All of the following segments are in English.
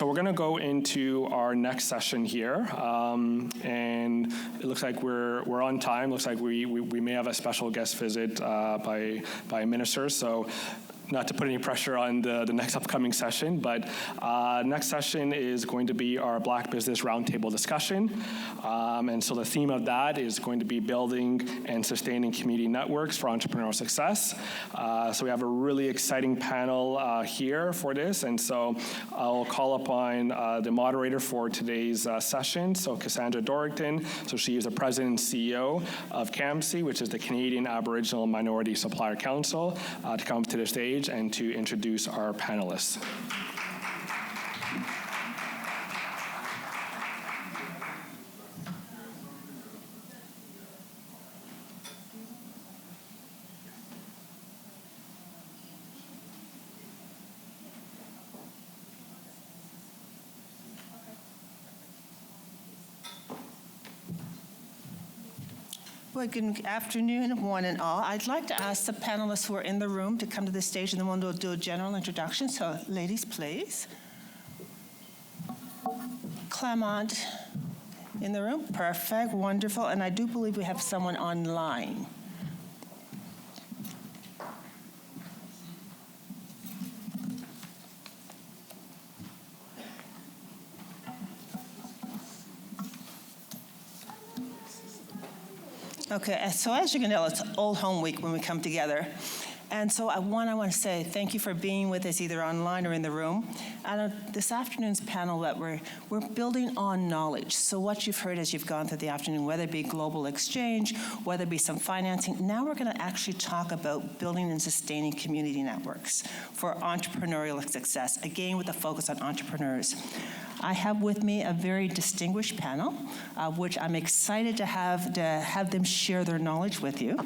we're going to go into our next session here, and it looks like we're on time. Looks like we may have a special guest visit by a minister. So, not to put any pressure on the next upcoming session, but next session is going to be our Black Business Roundtable discussion. And so the theme of that is going to be building and sustaining community networks for entrepreneurial success. So we have a really exciting panel here for this. And so I'll call upon the moderator for today's session. So Cassandra Dorrington, so she is the president and CEO of CAMSC, which is the Canadian Aboriginal Minority Supplier Council, to come to the stage and to introduce our panelists. Well, good afternoon, one and all. I'd like to ask the panelists who are in the room to come to the stage, and then we'll do a general introduction. So, ladies, please. Clement in the room. Perfect, wonderful. And I do believe we have someone online. Okay, so as you can tell, it's Old Home Week when we come together. And so I want to say thank you for being with us either online or in the room. And this afternoon's panel that we're building on knowledge. So what you've heard as you've gone through the afternoon, whether it be global exchange, whether it be some financing, now we're going to actually talk about building and sustaining community networks for entrepreneurial success, again with a focus on entrepreneurs. I have with me a very distinguished panel, which I'm excited to have them share their knowledge with you.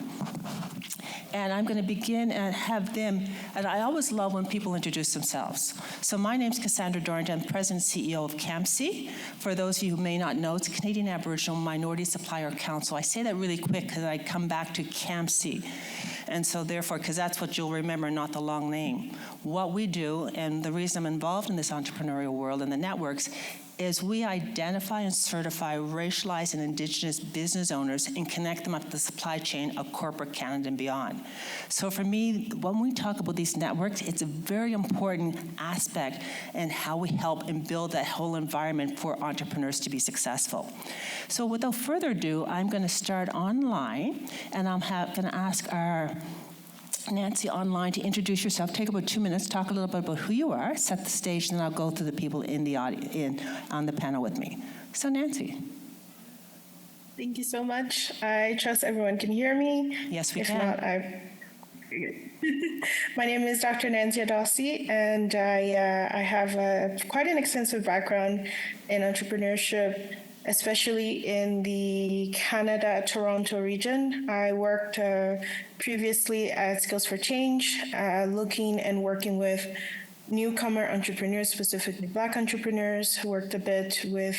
And I'm going to begin and have them, and I always love when people introduce themselves. So my name's Cassandra Dorrington, I'm President and CEO of CAMSC. For those of you who may not know, it's Canadian Aboriginal Minority Supplier Council. I say that really quick because I come back to CAMSC. And so therefore, because that's what you'll remember, not the long name. What we do, and the reason I'm involved in this entrepreneurial world and the networks, is we identify and certify racialized and Indigenous business owners and connect them up to the supply chain of corporate Canada and beyond. So for me, when we talk about these networks, it's a very important aspect in how we help and build that whole environment for entrepreneurs to be successful. So without further ado, I'm going to start online, and I'm going to ask our Nancy online to introduce yourself. Take about 2 minutes, talk a little bit about who you are, set the stage, and then I'll go through the people in the on the panel with me. So Nancy. Thank you so much. I trust everyone can hear me. Yes, we can. If not, my name is Dr. Nancy Adossi, and I have quite an extensive background in entrepreneurship, especially in the Canada, Toronto region. I worked previously at Skills for Change, looking and working with newcomer entrepreneurs, specifically Black entrepreneurs, worked a bit with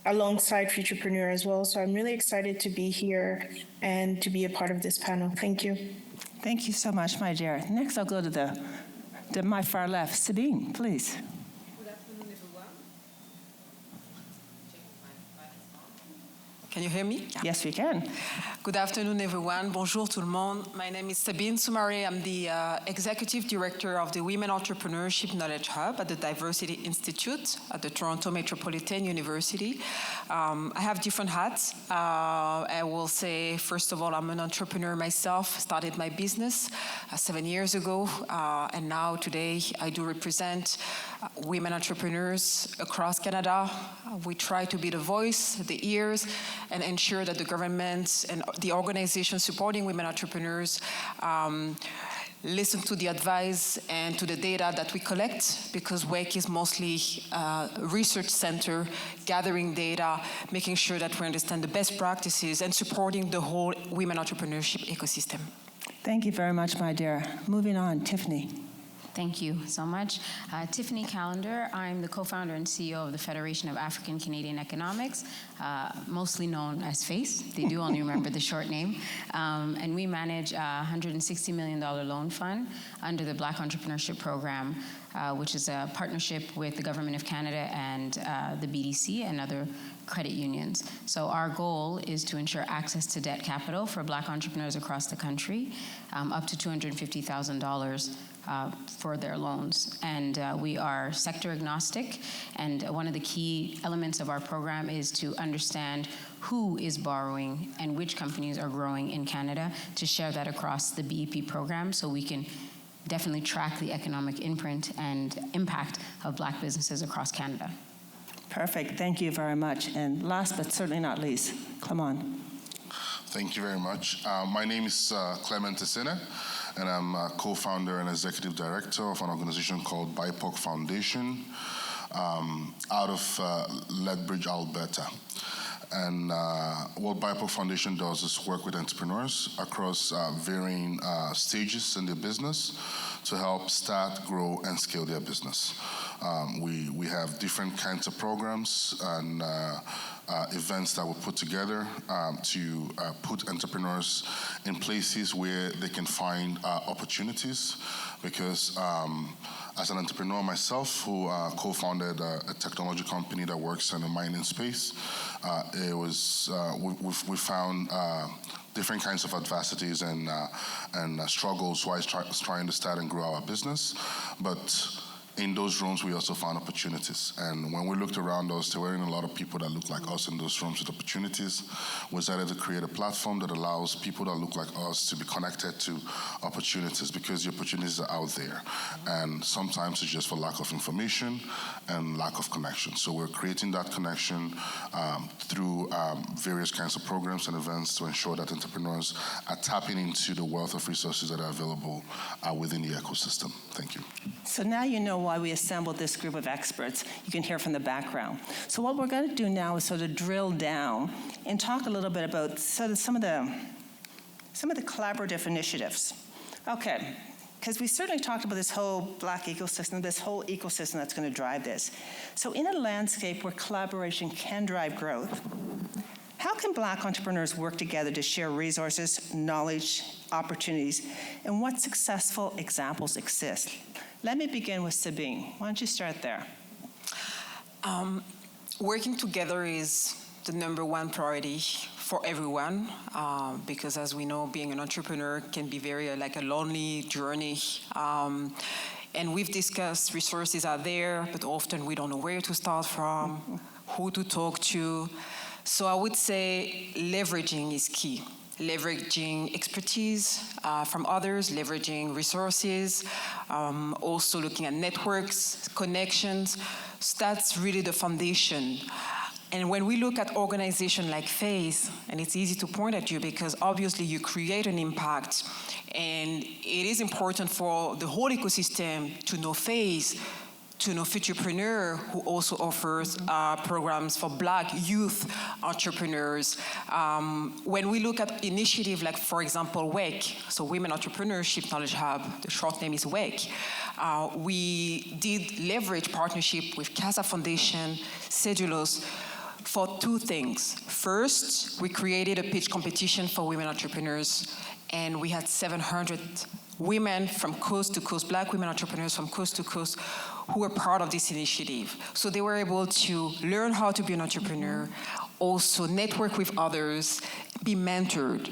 alongside Futurepreneur as well. So I'm really excited to be here and to be a part of this panel. Thank you. Thank you so much, my dear. Next, I'll go to my far left. Sabine, please. Can you hear me? Yes, we can. Good afternoon, everyone. Bonjour tout le monde. My name is Sabine Soumare. I'm the Executive Director of the Women Entrepreneurship Knowledge Hub at the Diversity Institute at the Toronto Metropolitan University. I have different hats. I will say, first of all, I'm an entrepreneur myself. Started my business 7 years ago, and now today I do represent women entrepreneurs across Canada. We try to be the voice, the ears, and ensure that the government and the organizations supporting women entrepreneurs listen to the advice and to the data that we collect, because WEC is mostly a research center, gathering data, making sure that we understand the best practices and supporting the whole women entrepreneurship ecosystem. Thank you very much, my dear. Moving on, Tiffany. Thank you so much. Tiffany Callender. I'm the co-founder and CEO of the Federation of African Canadian Economics, mostly known as FACE. They do only remember the short name. And we manage a $160 million loan fund under the Black Entrepreneurship Program which is a partnership with the Government of Canada and the BDC and other credit unions. So our goal is to ensure access to debt capital for Black entrepreneurs across the country, up to $250,000 for their loans. And we are sector agnostic, and one of the key elements of our program is to understand who is borrowing and which companies are growing in Canada, to share that across the BEP program so we can definitely track the economic imprint and impact of Black businesses across Canada. Perfect. Thank you very much. And last but certainly not least, Clement. Thank you very much. My name is Clement Esene, and I'm a co-founder and executive director of an organization called BIPOC Foundation out of Lethbridge, Alberta. And what BIPOC Foundation does is work with entrepreneurs across varying stages in their business to help start, grow, and scale their business. We have different kinds of programs and events that we put together to put entrepreneurs in places where they can find opportunities. Because as an entrepreneur myself, who co-founded a technology company that works in the mining space, we found different kinds of adversities and struggles while trying to start and grow our business. But in those rooms, we also found opportunities. And when we looked around us, there weren't a lot of people that looked like us in those rooms with opportunities. We decided to create a platform that allows people that look like us to be connected to opportunities, because the opportunities are out there. And sometimes it's just for lack of information and lack of connection. So we're creating that connection through various kinds of programs and events to ensure that entrepreneurs are tapping into the wealth of resources that are available within the ecosystem. Thank you. So now you know why we assembled this group of experts. You can hear from the background. So what we're going to do now is sort of drill down and talk a little bit about sort of some of the collaborative initiatives. Okay, because we certainly talked about this whole Black ecosystem, this whole ecosystem that's going to drive this. So in a landscape where collaboration can drive growth, how can Black entrepreneurs work together to share resources, knowledge, opportunities, and what successful examples exist? Let me begin with Sabine. Why don't you start there? Working together is the #1 priority for everyone, because as we know, being an entrepreneur can be very like a lonely journey. And we've discussed resources are there, but often we don't know where to start from, who to talk to. So I would say leveraging is key. Leveraging expertise from others, leveraging resources, also looking at networks, connections. So that's really the foundation. And when we look at organizations like FACE, and it's easy to point at you because obviously you create an impact, and it is important for the whole ecosystem to know FACE, to know Futurepreneur, who also offers programs for Black youth entrepreneurs. When we look at initiatives like, for example, WEC, so Women Entrepreneurship Knowledge Hub, the short name is WEC, we did leverage partnership with CASA Foundation, Cedulose, for 2 things. First, we created a pitch competition for women entrepreneurs, and we had 700 women from coast to coast, Black women entrepreneurs from coast to coast, who were part of this initiative. So they were able to learn how to be an entrepreneur, also network with others, be mentored.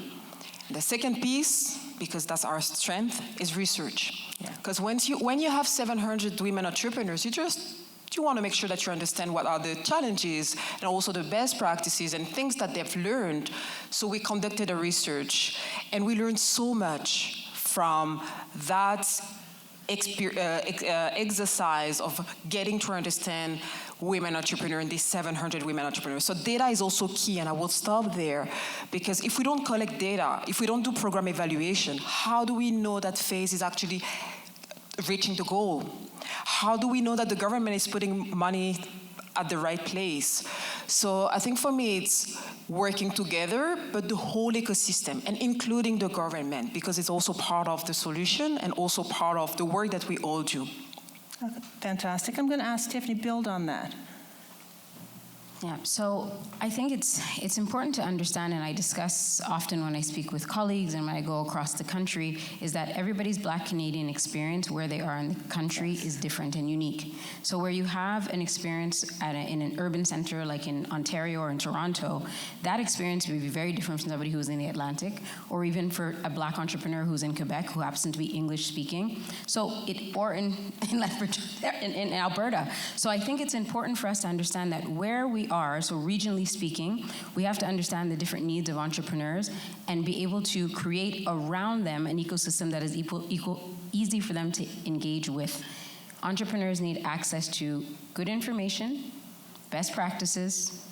The second piece, because that's our strength, is research. Because when you have 700 women entrepreneurs, you want to make sure that you understand what are the challenges and also the best practices and things that they've learned. So we conducted a research, and we learned so much from that exercise of getting to understand women entrepreneurs and these 700 women entrepreneurs. So data is also key, and I will stop there, because if we don't collect data, if we don't do program evaluation, how do we know that FACE is actually reaching the goal? How do we know that the government is putting money at the right place? So I think for me it's working together, but the whole ecosystem, and including the government, because it's also part of the solution and also part of the work that we all do. Fantastic. I'm going to ask Tiffany, build on that. Yeah, so I think it's important to understand, and I discuss often when I speak with colleagues and when I go across the country, is that everybody's Black Canadian experience where they are in the country is different and unique. So where you have an experience in an urban center like in Ontario or in Toronto, that experience would be very different from somebody who's in the Atlantic, or even for a Black entrepreneur who's in Quebec who happens to be English speaking. Or in Alberta. So I think it's important for us to understand that where we are, so regionally speaking, we have to understand the different needs of entrepreneurs and be able to create around them an ecosystem that is easy for them to engage with. Entrepreneurs need access to good information, best practices,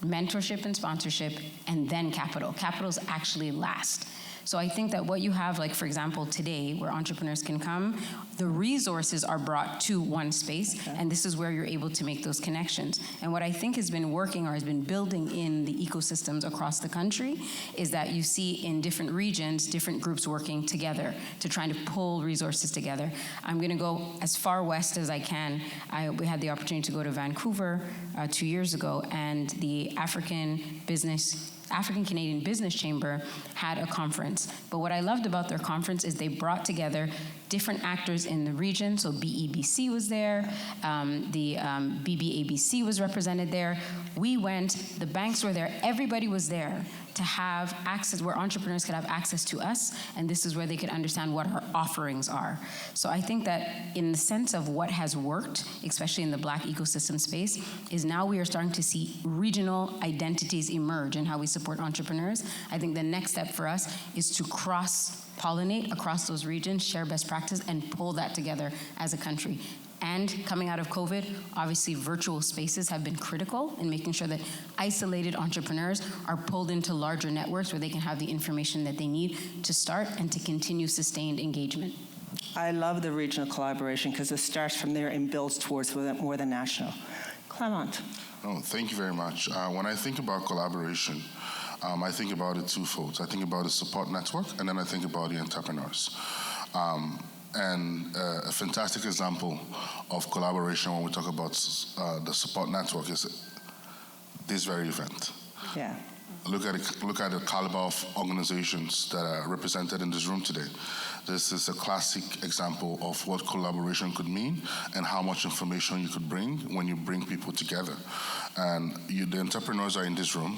mentorship and sponsorship, and then capital. Capital's actually last. So I think that what you have, like for example today, where entrepreneurs can come, the resources are brought to one space, and this is where you're able to make those connections. And what I think has been working or has been building in the ecosystems across the country is that you see in different regions, different groups working together to try to pull resources together. I'm gonna go as far west as I can. We had the opportunity to go to Vancouver 2 years ago, and the African Canadian Business Chamber had a conference. But what I loved about their conference is they brought together different actors in the region. So BEBC was there, the BBABC was represented there. We went, the banks were there, everybody was there to have access, where entrepreneurs could have access to us, and this is where they could understand what our offerings are. So I think that in the sense of what has worked, especially in the Black ecosystem space, is now we are starting to see regional identities emerge in how we support entrepreneurs. I think the next step for us is to cross-pollinate across those regions, share best practice, and pull that together as a country. And coming out of COVID, obviously virtual spaces have been critical in making sure that isolated entrepreneurs are pulled into larger networks where they can have the information that they need to start and to continue sustained engagement. I love the regional collaboration because it starts from there and builds towards more than national. Clement. Oh, thank you very much. When I think about collaboration, I think about it twofold. I think about the support network, and then I think about the entrepreneurs. And a fantastic example of collaboration when we talk about the support network is this very event. Yeah. Look at the caliber of organizations that are represented in this room today. This is a classic example of what collaboration could mean and how much information you could bring when you bring people together. And the entrepreneurs are in this room.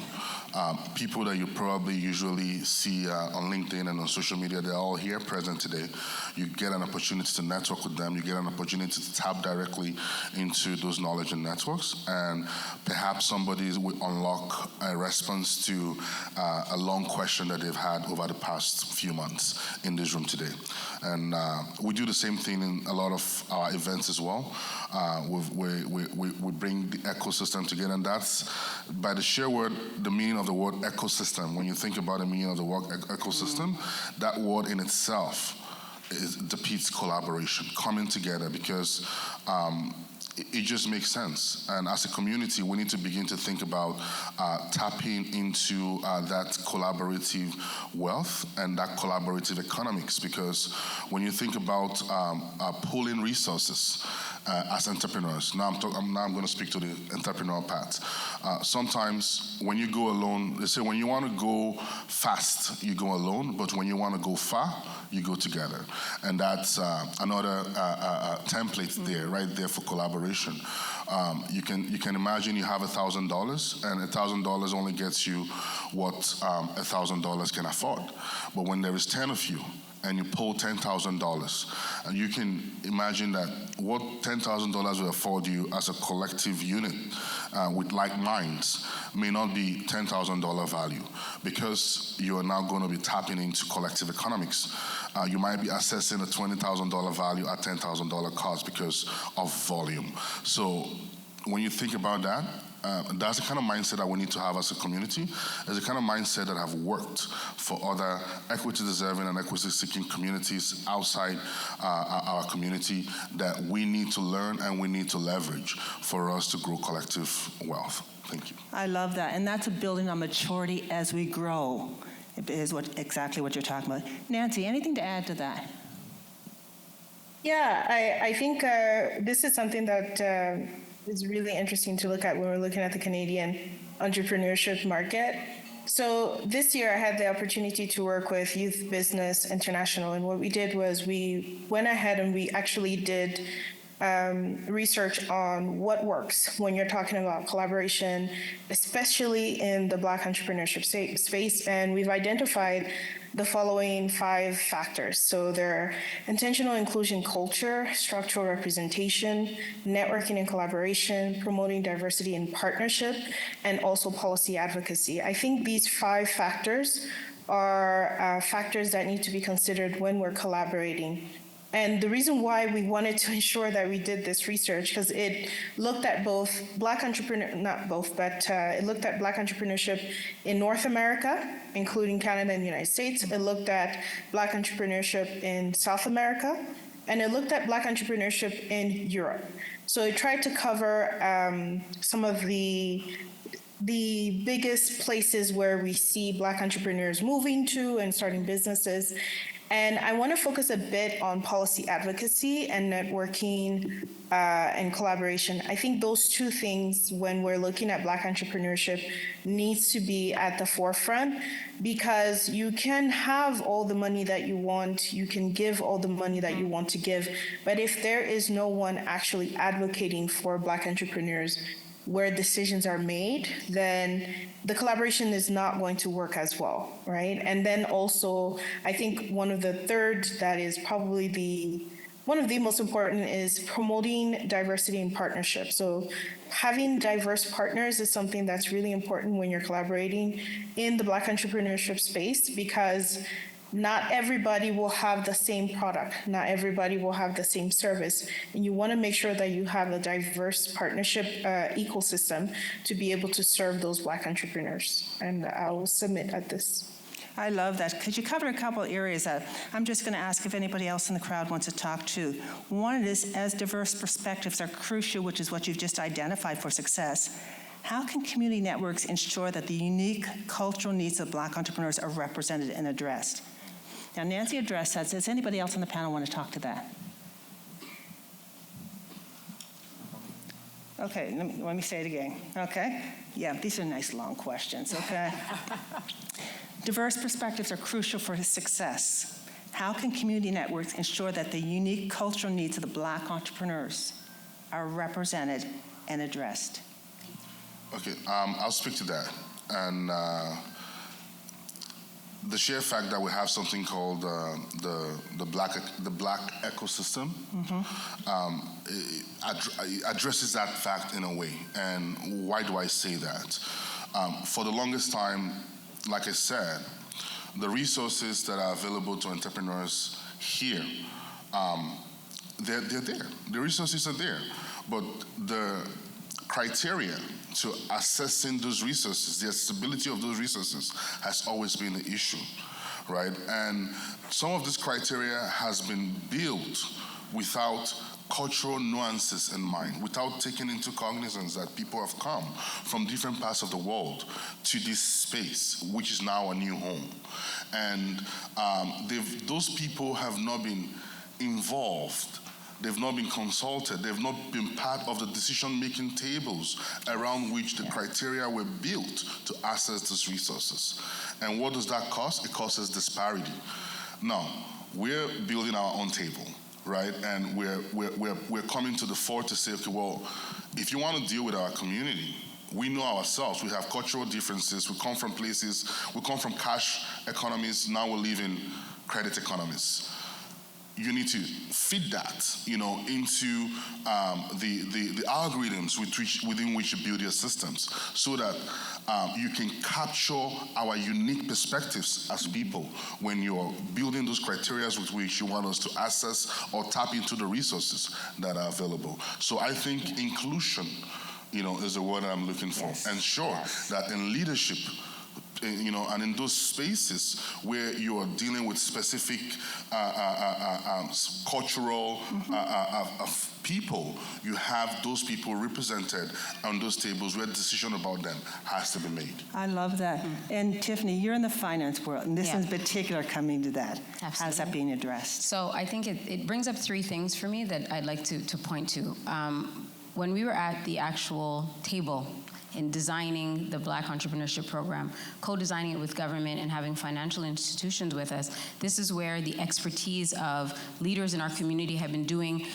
People that you probably usually see on LinkedIn and on social media, they're all here present today. You get an opportunity to network with them. You get an opportunity to tap directly into those knowledge and networks. And perhaps somebody will unlock a response to a long question that they've had over the past few months in this room today. And we do the same thing in a lot of our events as well. We bring the ecosystem together, and that's by the sheer word, the meaning of the word ecosystem. When you think about the meaning of the word ecosystem, that word in itself depicts collaboration, coming together, because it just makes sense. And as a community, we need to begin to think about tapping into that collaborative wealth and that collaborative economics, because when you think about pooling resources as entrepreneurs, now I'm going to speak to the entrepreneurial part. Sometimes when you go alone, they say when you want to go fast, you go alone, but when you want to go far, you go together. And that's another template there, right there for collaboration. You can imagine you have $1,000, and $1,000 only gets you what $1,000 can afford. But when there is 10 of you, and you pull $10,000, and you can imagine that what $10,000 will afford you as a collective unit with like minds may not be $10,000 value, because you are now going to be tapping into collective economics. You might be assessing a $20,000 value at $10,000 cost because of volume. So when you think about that, that's the kind of mindset that we need to have as a community. It's the kind of mindset that have worked for other equity-deserving and equity-seeking communities outside our community that we need to learn and we need to leverage for us to grow collective wealth. Thank you. I love that, and that's a building on maturity as we grow. It is exactly what you're talking about. Nancy, anything to add to that? Yeah, I think this is something that is really interesting to look at when we're looking at the Canadian entrepreneurship market. So this year I had the opportunity to work with Youth Business International, and what we did was we went ahead and we actually did research on what works when you're talking about collaboration, especially in the Black entrepreneurship space. And we've identified the following 5 factors. So they're intentional inclusion culture, structural representation, networking and collaboration, promoting diversity and partnership, and also policy advocacy. I think these 5 factors are factors that need to be considered when we're collaborating. And the reason why we wanted to ensure that we did this research, because it looked at both Black it looked at Black entrepreneurship in North America, including Canada and the United States. It looked at Black entrepreneurship in South America, and it looked at Black entrepreneurship in Europe. So it tried to cover some of the biggest places where we see Black entrepreneurs moving to and starting businesses. And I want to focus a bit on policy advocacy and networking and collaboration. I think those 2 things, when we're looking at Black entrepreneurship, needs to be at the forefront, because you can have all the money that you want, you can give all the money that you want to give, but if there is no one actually advocating for Black entrepreneurs where decisions are made, then the collaboration is not going to work as well, right? And then also, I think one of the third that is probably one of the most important is promoting diversity and partnership. So having diverse partners is something that's really important when you're collaborating in the Black entrepreneurship space, because not everybody will have the same product. Not everybody will have the same service. And you want to make sure that you have a diverse partnership ecosystem to be able to serve those Black entrepreneurs. And I will submit at this. I love that, because you covered a couple of areas that I'm just going to ask if anybody else in the crowd wants to talk to. One is, as diverse perspectives are crucial, which is what you've just identified for success, how can community networks ensure that the unique cultural needs of Black entrepreneurs are represented and addressed? Now, Nancy addressed that. Does anybody else on the panel want to talk to that? Okay, let me say it again. Okay? Yeah, these are nice long questions, okay? Diverse perspectives are crucial for his success. How can community networks ensure that the unique cultural needs of the Black entrepreneurs are represented and addressed? Okay, I'll speak to that. And the sheer fact that we have something called the black ecosystem addresses that fact in a way. And why do I say that? For the longest time, like I said, the resources that are available to entrepreneurs here, they're there. The resources are there, but the criteria to assessing those resources, the accessibility of those resources, has always been the issue, right? And some of this criteria has been built without cultural nuances in mind, without taking into cognizance that people have come from different parts of the world to this space, which is now a new home. And those people have not been involved. They've not been consulted. They've not been part of the decision-making tables around which the criteria were built to access these resources. And what does that cause? It causes disparity. Now, we're building our own table, right? And we're coming to the fore to say, okay, well, if you want to deal with our community, we know ourselves. We have cultural differences. We come from places. We come from cash economies. Now we live in credit economies. You need to feed that, into the algorithms within which you build your systems, so that you can capture our unique perspectives as people when you're building those criteria with which you want us to access or tap into the resources that are available. So I think inclusion, is the word I'm looking for. Yes. Ensure that in leadership, and in those spaces where you are dealing with specific cultural people, you have those people represented on those tables where decision about them has to be made. I love that. And Tiffany, you're in the finance world, and this in particular coming to that. Absolutely. How's that being addressed? So I think it brings up 3 things for me that I'd like to point to. when we were at the actual table in designing the Black Entrepreneurship Program, co-designing it with government and having financial institutions with us, this is where the expertise of leaders in our community have been doing,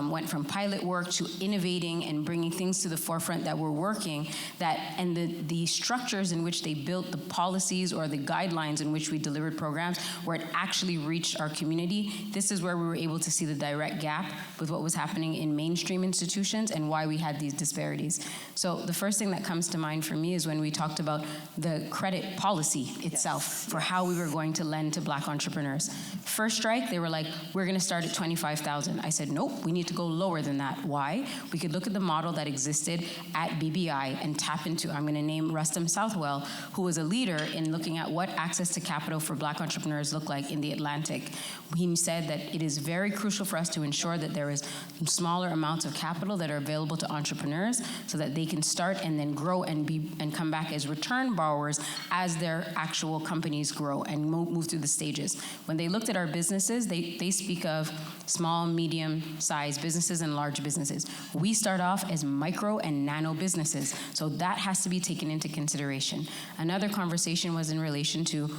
went from pilot work to innovating and bringing things to the forefront that were working, and the structures in which they built the policies or the guidelines in which we delivered programs, where it actually reached our community. This is where we were able to see the direct gap with what was happening in mainstream institutions and why we had these disparities. So the first thing that comes to mind for me is when we talked about the credit policy itself for how we were going to lend to Black entrepreneurs. First strike, they were like, we're going to start at 25,000. I said, nope, we need to go lower than that. Why? We could look at the model that existed at BBI and tap into, I'm going to name Rustam Southwell, who was a leader in looking at what access to capital for Black entrepreneurs look like in the Atlantic. He said that it is very crucial for us to ensure that there is smaller amounts of capital that are available to entrepreneurs so that they can start and then grow and come back as return borrowers as their actual companies grow and move through the stages. When they looked at our businesses, they speak of small, medium-sized businesses and large businesses. We start off as micro and nano businesses, so that has to be taken into consideration. Another conversation was in relation to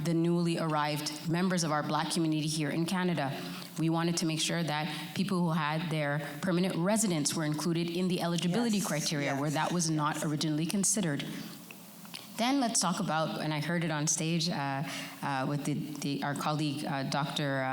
the newly arrived members of our Black community here in Canada. We wanted to make sure that people who had their permanent residence were included in the eligibility criteria where that was not originally considered. Then let's talk about, and I heard it on stage with our colleague, Dr.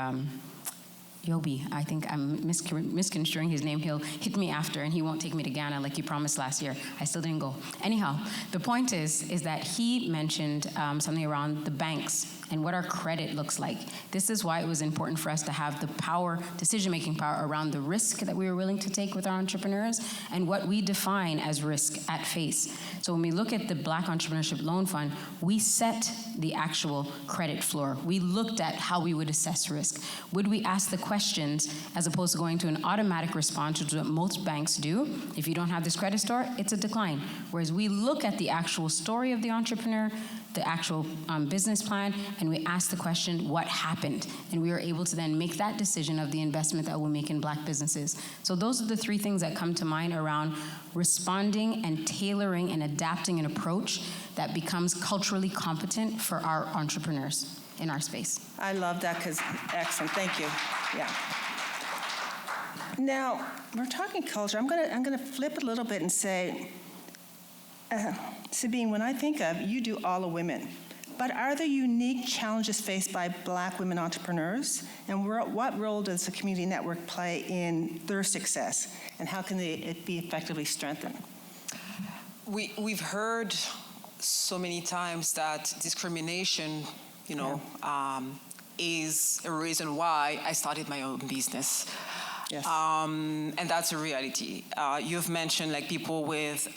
Yobi, I think I'm misconstruing his name. He'll hit me after, and he won't take me to Ghana like he promised last year. I still didn't go. Anyhow, the point is that he mentioned something around the banks and what our credit looks like. This is why it was important for us to have the power, decision-making power around the risk that we were willing to take with our entrepreneurs and what we define as risk at face. So when we look at the Black Entrepreneurship Loan Fund, we set the actual credit floor. We looked at how we would assess risk. Would we ask the questions as opposed to going to an automatic response, which is what most banks do? If you don't have this credit score, it's a decline. Whereas we look at the actual story of the entrepreneur, the actual business plan, and we ask the question, what happened? And we are able to then make that decision of the investment that we'll make in Black businesses. So those are the three things that come to mind around responding and tailoring and adapting an approach that becomes culturally competent for our entrepreneurs in our space. I love that, because excellent, thank you. Yeah. Now, we're talking culture. I'm gonna flip it a little bit and say, Sabine, when I think of, you do all the women, but are there unique challenges faced by Black women entrepreneurs? And what role does the community network play in their success? And how can it be effectively strengthened? We've heard so many times that discrimination, is a reason why I started my own business. Yes. And that's a reality. You've mentioned people with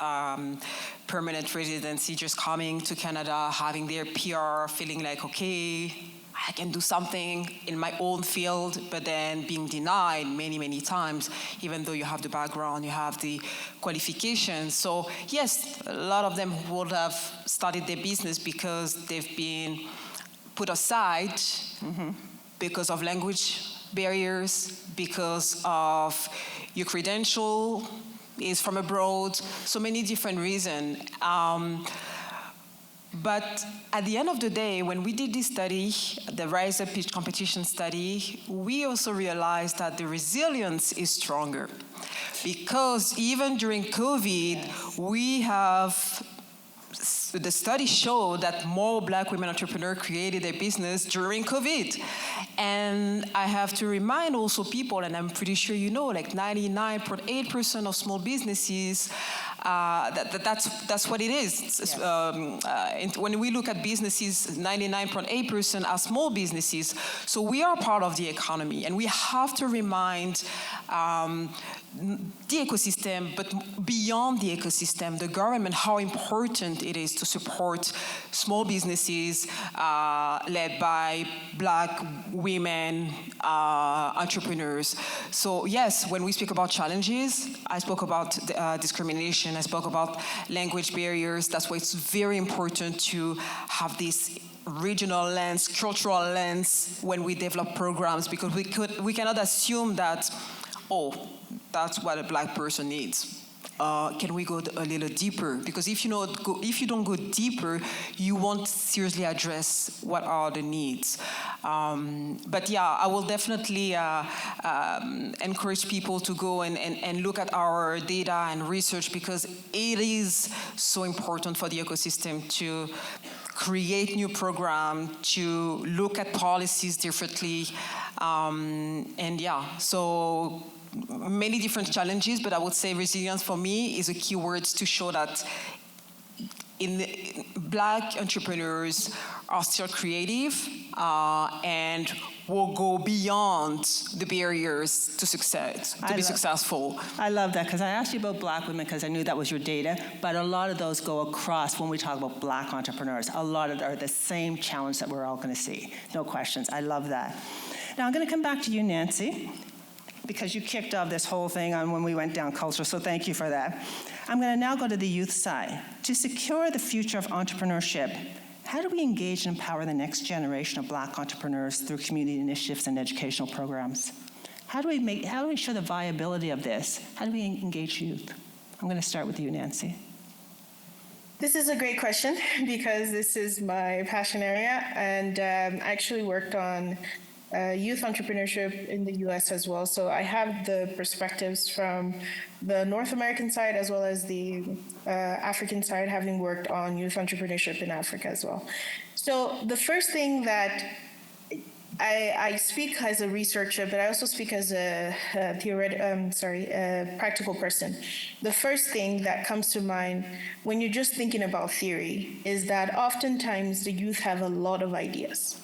permanent residency just coming to Canada, having their PR, feeling like, okay, I can do something in my own field, but then being denied many, many times, even though you have the background, you have the qualifications. So yes, a lot of them would have started their business because they've been put aside because of language barriers, because of your credential is from abroad, so many different reasons. But at the end of the day, when we did this study, the Rise Up Pitch Competition study, we also realized that the resilience is stronger. Because even during COVID, the study showed that more Black women entrepreneurs created their business during COVID. And I have to remind also people, and I'm pretty sure 99.8% of small businesses, that's what it is. Yes. When we look at businesses, 99.8% are small businesses. So we are part of the economy, and we have to remind the ecosystem, but beyond the ecosystem, the government, how important it is to support small businesses led by Black women entrepreneurs. So yes, when we speak about challenges, I spoke about discrimination, I spoke about language barriers. That's why it's very important to have this regional lens, cultural lens when we develop programs, because we cannot assume that, that's what a Black person needs. Can we go a little deeper? Because if you don't go deeper, you won't seriously address what are the needs. But yeah, I will definitely encourage people to go and look at our data and research, because it is so important for the ecosystem to create new programs, to look at policies differently. And yeah, so many different challenges, but I would say resilience for me is a key word to show that Black entrepreneurs are still creative and will go beyond the barriers to success, to be successful. I love that, because I asked you about Black women because I knew that was your data, but a lot of those go across when we talk about Black entrepreneurs. A lot of are the same challenge that we're all going to see. No questions. I love that. Now I'm going to come back to you, Nancy, because you kicked off this whole thing on when we went down culture, so thank you for that. I'm going to now go to the youth side. To secure the future of entrepreneurship, how do we engage and empower the next generation of Black entrepreneurs through community initiatives and educational programs? How do we show the viability of this? How do we engage youth? I'm going to start with you, Nancy. This is a great question, because this is my passion area, and I actually worked on youth entrepreneurship in the US as well. So I have the perspectives from the North American side as well as the African side, having worked on youth entrepreneurship in Africa as well. So the first thing that I speak as a researcher, but I also speak as a practical person. The first thing that comes to mind when you're just thinking about theory is that oftentimes the youth have a lot of ideas.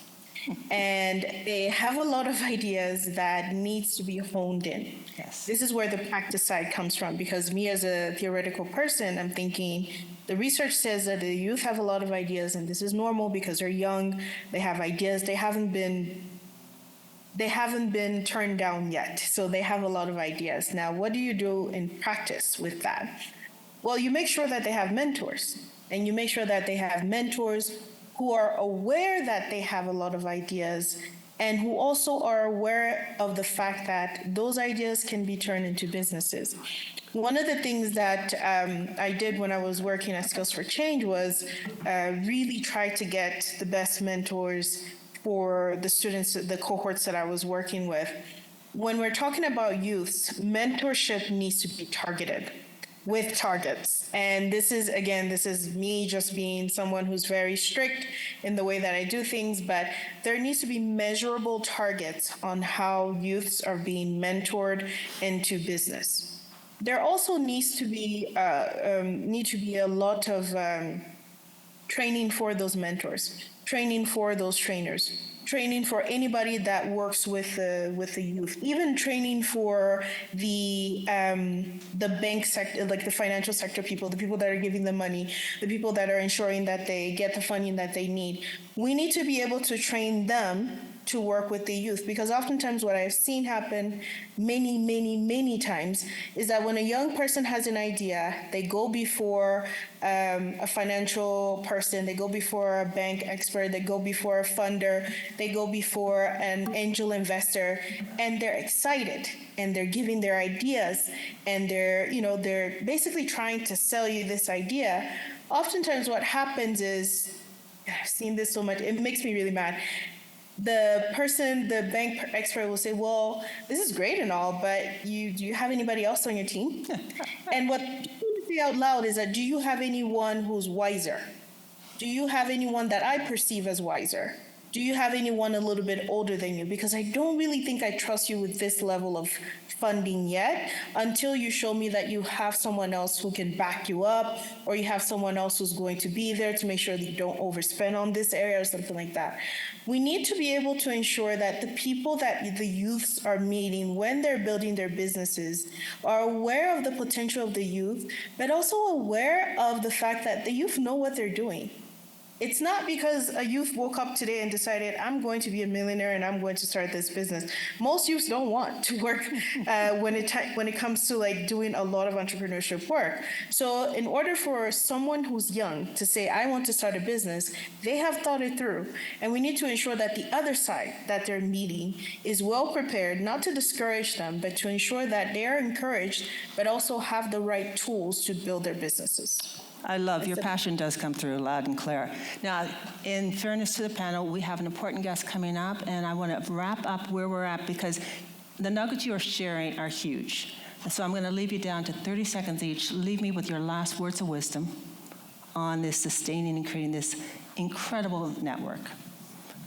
And they have a lot of ideas that needs to be honed in. Yes. This is where the practice side comes from, because me as a theoretical person, I'm thinking the research says that the youth have a lot of ideas, and this is normal because they're young, they have ideas, they haven't been turned down yet, so they have a lot of ideas. Now, what do you do in practice with that? Well, you make sure that they have mentors, and you make sure that they have mentors who are aware that they have a lot of ideas, and who also are aware of the fact that those ideas can be turned into businesses. One of the things that I did when I was working at Skills for Change was really try to get the best mentors for the students, the cohorts that I was working with. When we're talking about youths, mentorship needs to be targeted with targets. And this is me just being someone who's very strict in the way that I do things, but there needs to be measurable targets on how youths are being mentored into business. There also needs to be a lot of training for those mentors, training for those trainers, training for anybody that works with the youth, even training for the bank sector, like the financial sector people, the people that are giving them money, the people that are ensuring that they get the funding that they need. We need to be able to train them to work with the youth, because oftentimes what I've seen happen many times is that when a young person has an idea, they go before a financial person, they go before a bank expert, they go before a funder, they go before an angel investor, and they're excited and they're giving their ideas, and they're basically trying to sell you this idea. Oftentimes what happens is, I've seen this so much, it makes me really mad. The bank expert will say, well, this is great and all, but do you have anybody else on your team? And what you say out loud is that, do you have anyone who's wiser? Do you have anyone that I perceive as wiser? Do you have anyone a little bit older than you? Because I don't really think I trust you with this level of funding yet, until you show me that you have someone else who can back you up, or you have someone else who's going to be there to make sure that you don't overspend on this area or something like that. We need to be able to ensure that the people that the youths are meeting when they're building their businesses are aware of the potential of the youth, but also aware of the fact that the youth know what they're doing. It's not because a youth woke up today and decided, I'm going to be a millionaire and I'm going to start this business. Most youths don't want to work when it comes to like doing a lot of entrepreneurship work. So in order for someone who's young to say, I want to start a business, they have thought it through. And we need to ensure that the other side that they're meeting is well prepared, not to discourage them, but to ensure that they are encouraged, but also have the right tools to build their businesses. I love your passion does come through loud and clear. Now, in fairness to the panel, we have an important guest coming up, and I want to wrap up where we're at because the nuggets you are sharing are huge. And so I'm going to leave you down to 30 seconds each. Leave me with your last words of wisdom on this sustaining and creating this incredible network.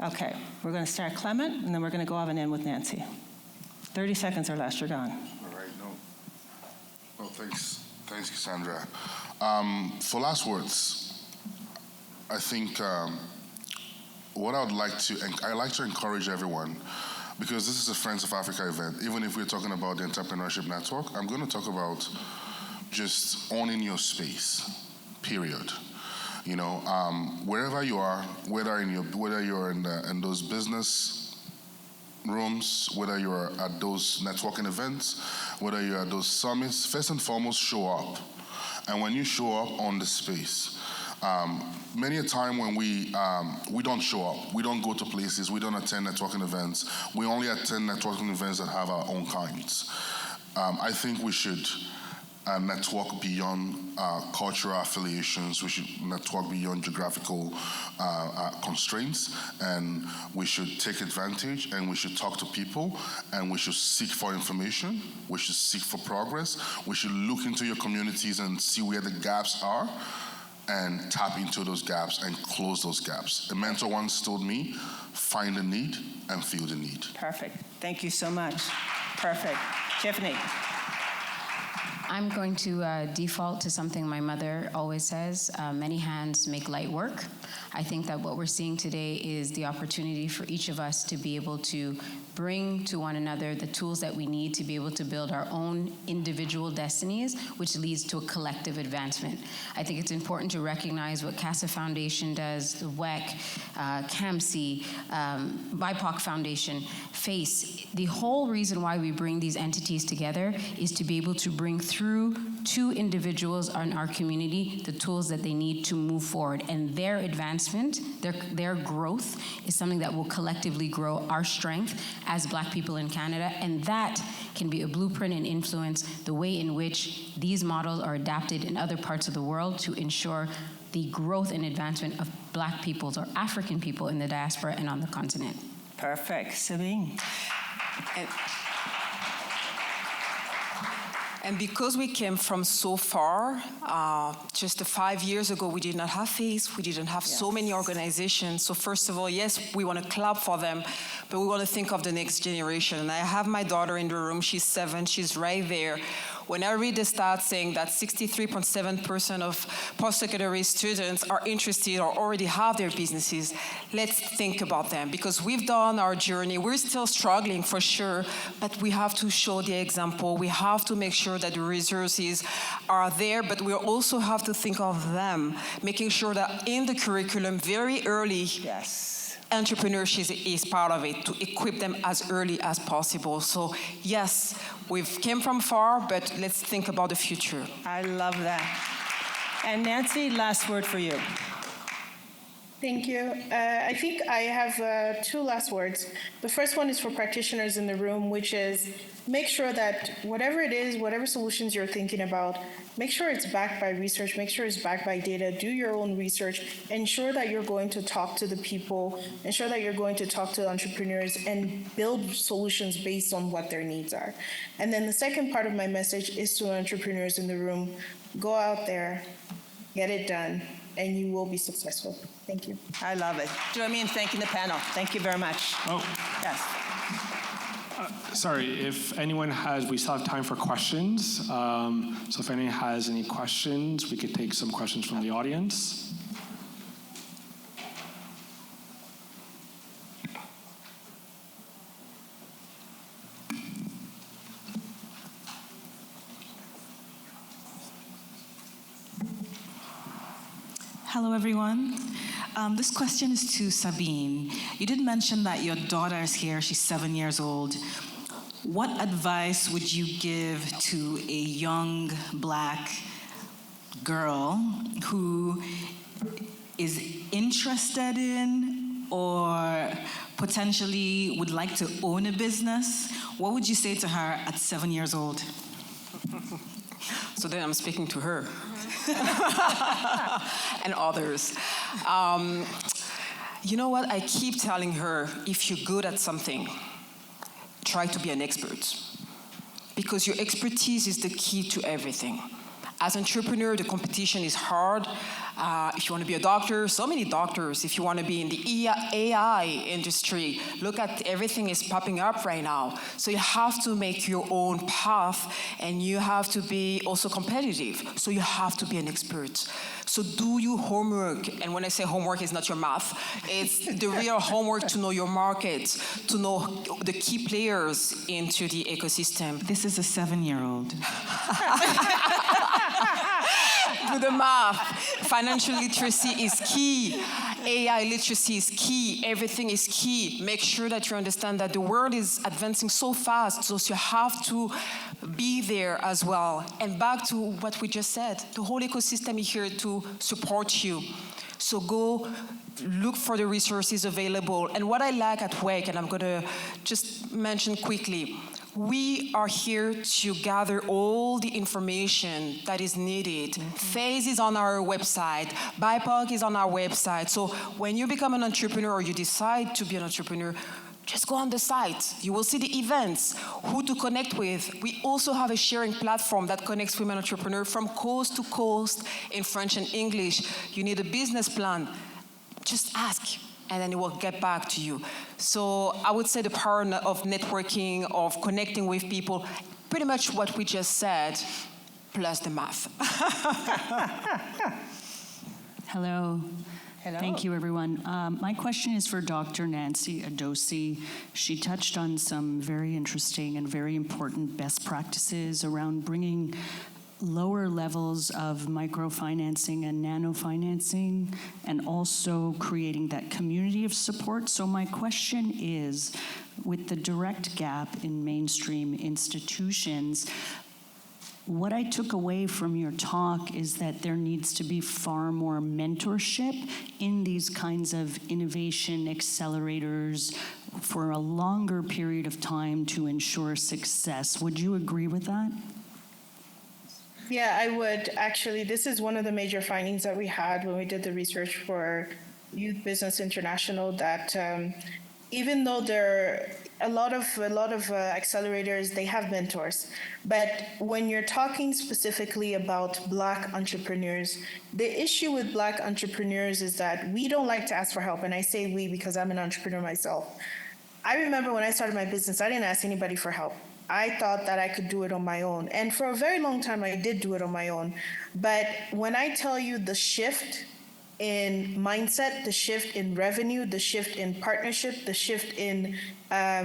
Okay, we're going to start Clement, and then we're going to go off and end with Nancy. 30 seconds or less, you're gone. All right, no, thanks, Cassandra. For last words, I think what I like to encourage everyone, because this is a Friends of Africa event, even if we're talking about the Entrepreneurship Network, I'm going to talk about just owning your space, period. You know, wherever you are, whether you're in those business rooms, whether you're at those networking events, whether you're at those summits, first and foremost, show up. And when you show up on the space, many a time when we don't show up, we don't go to places, we don't attend networking events, we only attend networking events that have our own kinds. I think we should network beyond cultural affiliations, we should network beyond geographical constraints, and we should take advantage, and we should talk to people, and we should seek for information, we should seek for progress, we should look into your communities and see where the gaps are, and tap into those gaps and close those gaps. A mentor once told me, find the need and feel the need. Perfect. Thank you so much. Perfect. Tiffany. I'm going to default to something my mother always says, many hands make light work. I think that what we're seeing today is the opportunity for each of us to be able to bring to one another the tools that we need to be able to build our own individual destinies, which leads to a collective advancement. I think it's important to recognize what CASA Foundation does, the WEC, CAMSC, BIPOC Foundation, FACE. The whole reason why we bring these entities together is to be able to bring through to individuals in our community the tools that they need to move forward. And their advancement, their growth is something that will collectively grow our strength as Black people in Canada, and that can be a blueprint and influence the way in which these models are adapted in other parts of the world to ensure the growth and advancement of Black peoples or African people in the diaspora and on the continent. Perfect. Sabine. And because we came from so far, just 5 years ago, we did not have FACE, we didn't have so many organizations. So first of all, yes, we want to clap for them, but we want to think of the next generation. And I have my daughter in the room, she's 7, she's right there. When I read the stats saying that 63.7% of post-secondary students are interested or already have their businesses, let's think about them. Because we've done our journey, we're still struggling for sure, but we have to show the example. We have to make sure that the resources are there, but we also have to think of them, making sure that in the curriculum very early, entrepreneurship is part of it, to equip them as early as possible. So yes, we've came from far, but let's think about the future. I love that. And Nancy, last word for you. Thank you. I think I have 2 last words. The first one is for practitioners in the room, which is make sure that whatever it is, whatever solutions you're thinking about, make sure it's backed by research, make sure it's backed by data, do your own research, ensure that you're going to talk to the people, ensure that you're going to talk to entrepreneurs and build solutions based on what their needs are. And then the second part of my message is to entrepreneurs in the room, go out there, get it done, and you will be successful. Thank you. I love it. Join me in thanking the panel. Thank you very much. Oh. Yes. Sorry, if anyone has, we still have time for questions. So if anyone has any questions, we could take some questions from the audience. Hello, everyone. This question is to Sabine. You did mention that your daughter is here. She's 7 years old. What advice would you give to a young Black girl who is interested in or potentially would like to own a business? What would you say to her at 7 years old? So then I'm speaking to her and others. You know what? I keep telling her, if you're good at something, try to be an expert. Because your expertise is the key to everything. As an entrepreneur, the competition is hard. If you want to be a doctor, so many doctors. If you want to be in the AI industry, look at everything is popping up right now. So you have to make your own path, and you have to be also competitive. So you have to be an expert. So do your homework. And when I say homework, it's not your math. It's the real homework to know your market, to know the key players into the ecosystem. This is a 7-year-old. Do the math. Financial literacy is key. AI literacy is key. Everything is key. Make sure that you understand that the world is advancing so fast, so you have to be there as well. And back to what we just said, the whole ecosystem is here to support you. So go look for the resources available. And what I like at WEC, and I'm going to just mention quickly, we are here to gather all the information that is needed. FAZE is on our website. BIPOC is on our website. So when you become an entrepreneur or you decide to be an entrepreneur, just go on the site. You will see the events, who to connect with. We also have a sharing platform that connects women entrepreneurs from coast to coast in French and English. You need a business plan. Just ask, and then it will get back to you. So I would say the power of networking, of connecting with people, pretty much what we just said, plus the math. Hello. Hello. Thank you, everyone. My question is for Dr. Nancy Adossi. She touched on some very interesting and very important best practices around bringing lower levels of microfinancing and nanofinancing, and also creating that community of support. So my question is, with the direct gap in mainstream institutions, what I took away from your talk is that there needs to be far more mentorship in these kinds of innovation accelerators for a longer period of time to ensure success. Would you agree with that? Yeah, I would. Actually, this is one of the major findings that we had when we did the research for Youth Business International, that even though there are a lot of accelerators, they have mentors. But when you're talking specifically about Black entrepreneurs, the issue with Black entrepreneurs is that we don't like to ask for help. And I say we because I'm an entrepreneur myself. I remember when I started my business, I didn't ask anybody for help. I thought that I could do it on my own. And for a very long time, I did do it on my own. But when I tell you the shift in mindset, the shift in revenue, the shift in partnership, the shift in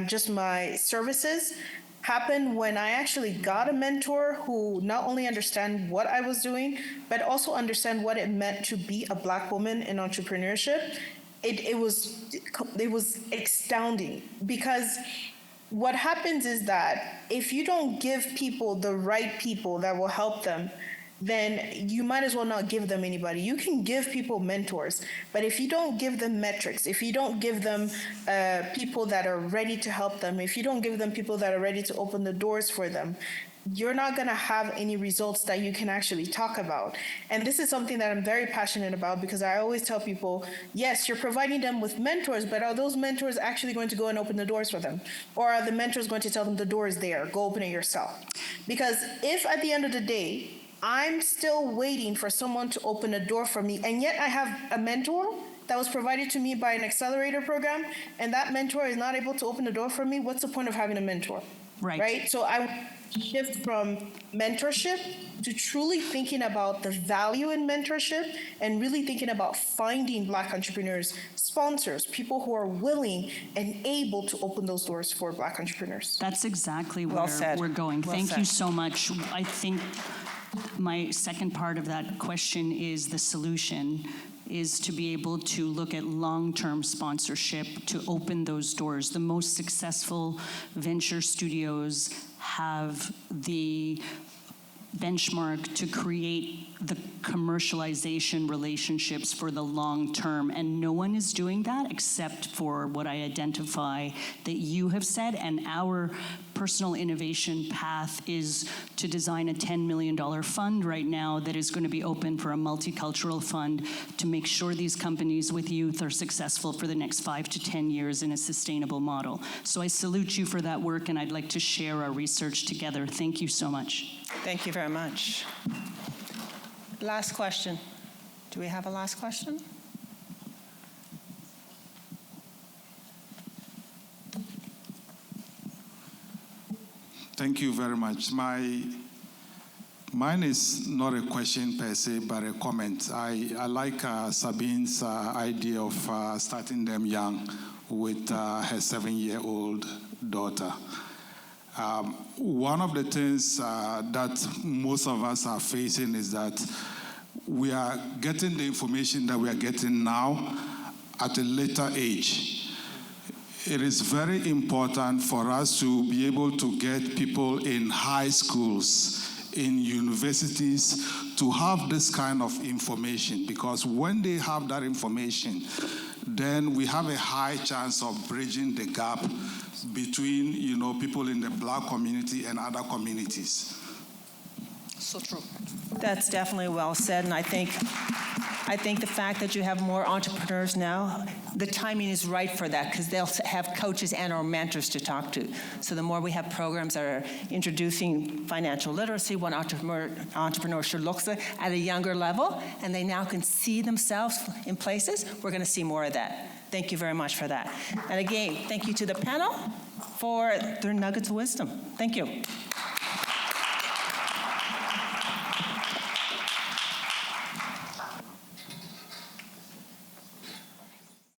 just my services happened when I actually got a mentor who not only understand what I was doing, but also understand what it meant to be a Black woman in entrepreneurship. It was astounding, because what happens is that if you don't give people the right people that will help them, then you might as well not give them anybody. You can give people mentors, but if you don't give them metrics, if you don't give them people that are ready to help them, if you don't give them people that are ready to open the doors for them, you're not going to have any results that you can actually talk about. And this is something that I'm very passionate about, because I always tell people, yes, you're providing them with mentors, but are those mentors actually going to go and open the doors for them? Or are the mentors going to tell them the door is there, go open it yourself? Because if at the end of the day, I'm still waiting for someone to open a door for me, and yet I have a mentor that was provided to me by an accelerator program, and that mentor is not able to open the door for me, what's the point of having a mentor? Right? So I shift from mentorship to truly thinking about the value in mentorship, and really thinking about finding Black entrepreneurs, sponsors, people who are willing and able to open those doors for Black entrepreneurs. That's exactly where we're going. Thank you so much. I think my second part of that question is the solution. is to be able to look at long-term sponsorship to open those doors. The most successful venture studios have the benchmark to create the commercialization relationships for the long term, and no one is doing that except for what I identify that you have said. And our personal innovation path is to design a $10 million fund right now that is going to be open for a multicultural fund to make sure these companies with youth are successful for the next 5 to 10 years in a sustainable model. So I salute you for that work, and I'd like to share our research together. Thank you so much. Thank you very much. Last question. Do we have a last question? Thank you very much. Mine is not a question per se, but a comment. I like Sabine's idea of starting them young with her 7-year-old daughter. One of the things that most of us are facing is that we are getting the information that we are getting now at a later age. It is very important for us to be able to get people in high schools, in universities, to have this kind of information, because when they have that information, then we have a high chance of bridging the gap between, people in the Black community and other communities. So true. That's definitely well said, and I think the fact that you have more entrepreneurs now, the timing is right for that, because they'll have coaches and or mentors to talk to. So the more we have programs that are introducing financial literacy, what entrepreneurship looks like at a younger level, and they now can see themselves in places, we're going to see more of that. Thank you very much for that. And again, thank you to the panel for their nuggets of wisdom. Thank you.